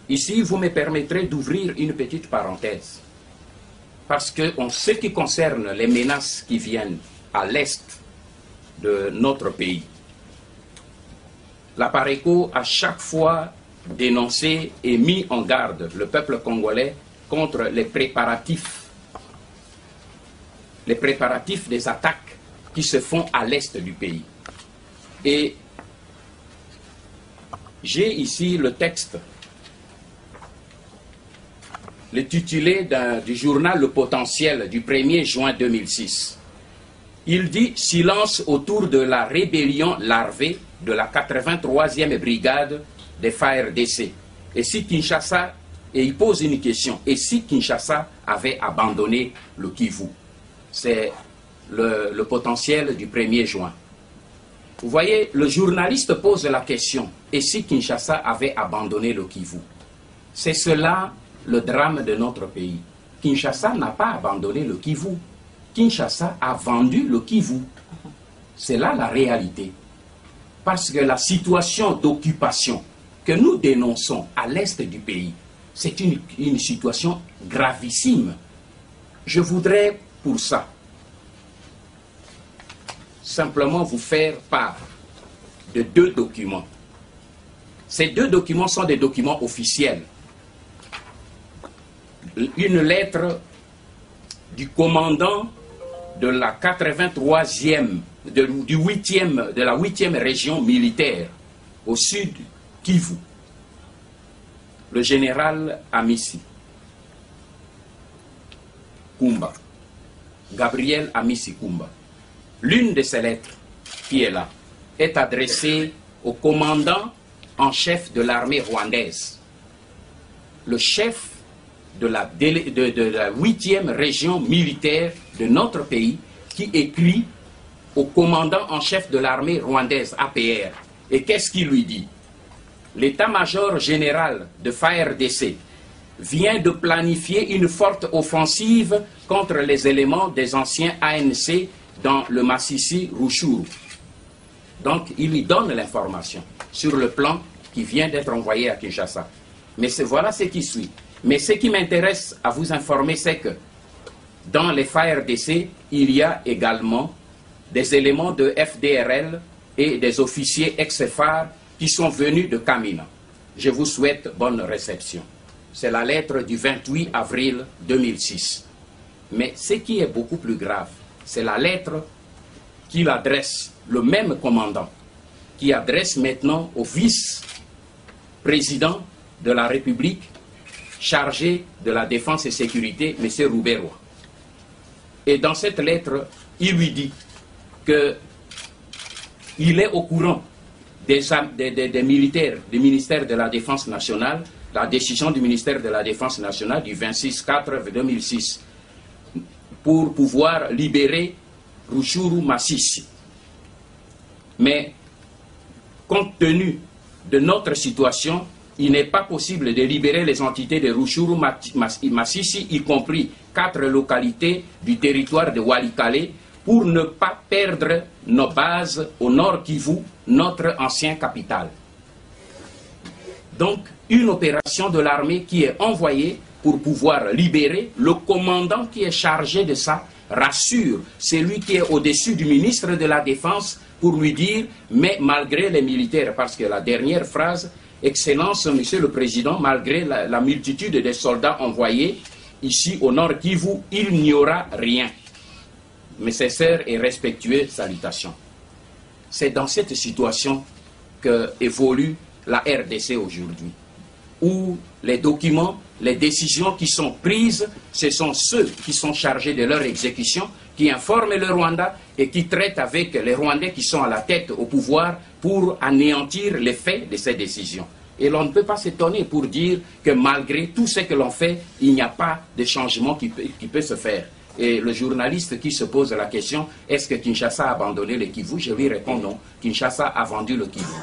Ici, vous me permettrez d'ouvrir une petite parenthèse. Parce qu'en ce qui concerne les menaces qui viennent à l'est de notre pays, la Pareco a chaque fois dénoncé et mis en garde le peuple congolais contre les préparatifs des attaques qui se font à l'est du pays. Et j'ai ici le texte, l'intitulé du journal Le Potentiel du 1er juin 2006. Il dit « Silence autour de la rébellion larvée de la 83e brigade des FARDC. » Et si Kinshasa, et il pose une question, et si Kinshasa avait abandonné le Kivu? C'est le potentiel du 1er juin. Vous voyez, le journaliste pose la question, et si Kinshasa avait abandonné le Kivu? C'est cela le drame de notre pays. Kinshasa n'a pas abandonné le Kivu. Kinshasa a vendu le Kivu. C'est là la réalité. Parce que la situation d'occupation que nous dénonçons à l'est du pays, c'est une situation gravissime. Je voudrais pour ça simplement vous faire part de 2 documents. Ces 2 documents sont des documents officiels. Une lettre du commandant de la 83e, de la 8e région militaire au sud Kivu, le général Amissi Kumba, Gabriel Amissi Kumba. L'une de ces lettres qui est là est adressée au commandant en chef de l'armée rwandaise, le chef de la 8e région militaire de notre pays, qui écrit au commandant en chef de l'armée rwandaise, APR. Et qu'est-ce qu'il lui dit? L'état-major général de FARDC vient de planifier une forte offensive contre les éléments des anciens ANC dans le Masisi Ruchuru. Donc, il lui donne l'information sur le plan qui vient d'être envoyé à Kinshasa. Mais voilà ce qui suit. Mais ce qui m'intéresse à vous informer, c'est que dans les FARDC, il y a également des éléments de FDRL et des officiers ex-FAR qui sont venus de Kamina. Je vous souhaite bonne réception. C'est la lettre du 28 avril 2006. Mais ce qui est beaucoup plus grave, c'est la lettre qu'il adresse, le même commandant, qui adresse maintenant au vice-président de la République chargé de la défense et sécurité, M. Rouberoy. Et dans cette lettre, il lui dit qu'il est au courant des militaires du ministère de la Défense nationale, la décision du ministère de la Défense nationale du 26/4/2006 pour pouvoir libérer Ruchuru Masisi. Mais compte tenu de notre situation, il n'est pas possible de libérer les entités de Ruchuru Masisi, y compris 4 localités du territoire de Walikale, pour ne pas perdre nos bases au nord Kivu, notre ancien capital. Donc, une opération de l'armée qui est envoyée pour pouvoir libérer. Le commandant qui est chargé de ça rassure celui qui est au-dessus du ministre de la Défense pour lui dire, mais malgré les militaires, parce que la dernière phrase, Excellence, Monsieur le Président, malgré la multitude des soldats envoyés ici au nord Kivu, il n'y aura rien. Mes sincères et respectueuses salutations. C'est dans cette situation que évolue la RDC aujourd'hui, où les documents, les décisions qui sont prises, ce sont ceux qui sont chargés de leur exécution, qui informent le Rwanda et qui traitent avec les Rwandais qui sont à la tête au pouvoir pour anéantir les faits de ces décisions. Et l'on ne peut pas s'étonner pour dire que malgré tout ce que l'on fait, il n'y a pas de changement qui peut se faire. Et le journaliste qui se pose la question, est-ce que Kinshasa a abandonné le Kivu? Je lui réponds non, Kinshasa a vendu le Kivu.